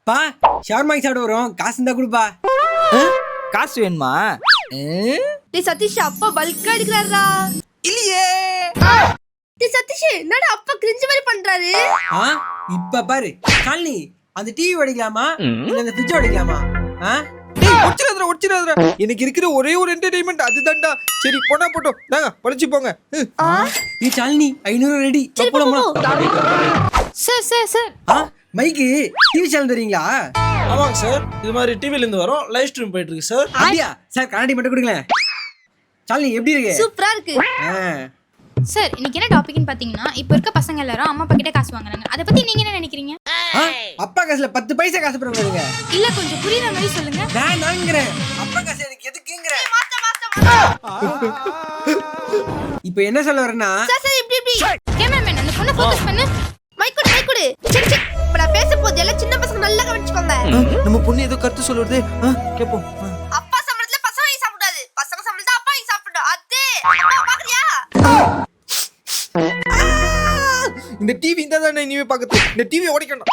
பா ஷவர்மா சாப்பிட வரும், காசு இருந்தா கொடுப்பா. காசு வேணுமா? டேய் சதீஷ், அப்பா பல்கா அடிக்கிறாரா? இல்லையே. டேய் சதீஷ், என்னடா அப்பா கிரிஞ்சு மாதிரி பண்றாரு? இப்ப பாரு ஷாலினி, அந்த டிவி உடைக்கலாமா இல்ல அந்த ஃப்ரிட்ஜ் உடைக்கலாமா? ஒடிச்சிடாதடா. எனக்கு இருக்கிற ஒரே ஒரு என்டர்டெயின்மெண்ட் அதுதான்டா. சரி போனா போட்டோம், நாங்க படிச்சு போங்க. நீ ஷாலினி 500 ரெடி. சார் மைக்கு டிவி சேனல் தெரியுங்களா? ஆமாங்க சார், இது மாதிரி டிவில இருந்து வரோம், லைவ் ஸ்ட்ரீம் போயிட்டு இருக்கு சார். அப்படியா சார்? கண்ணாடி மட்டும் கொடுங்களேன். ஷாலினி எப்படி இருக்கு? சூப்பரா இருக்கு சார். இன்னைக்கு என்ன டாபிக்னு பாத்தீங்கன்னா, இப்போ இருக்க பசங்க எல்லாரும் அம்மா அப்பா கிட்ட காசு வாங்குறாங்க. அதை பத்தி நீங்க என்ன நினைக்கிறீங்க? அப்பா காசுல 10 பைசா காசு போடுங்க. இல்ல கொஞ்சம் புரியுற மாதிரி சொல்லுங்க. நான் நாங்கறேன், அப்பா காசு எனக்கு எதுக்குங்கற? இப்போ என்ன சொல்ல வரேன்னா, சார் இப்படி கேமராமேன் அந்த பொண்ணை ஃபோக்கஸ் பண்ணு. மைக் கொடு. சரி இப்ப நான் பேச போது எல்லாம் சின்ன பசங்க நல்லா கவனிச்சுக்கோங்க. நம்ம பொண்ணு ஏதோ கருத்து சொல்லுறது கேப்போம். அப்பா சம்பளத்துல பசங்க வாங்கி சாப்பிடாது, பசங்க சம்பளத்துல அப்பா வாங்கி சாப்பிடும். அதே அப்பா பாக்குறியா? இந்த டிவி இந்த தானே நீவே பாக்குது. இந்த டிவி உடைக்கணும்.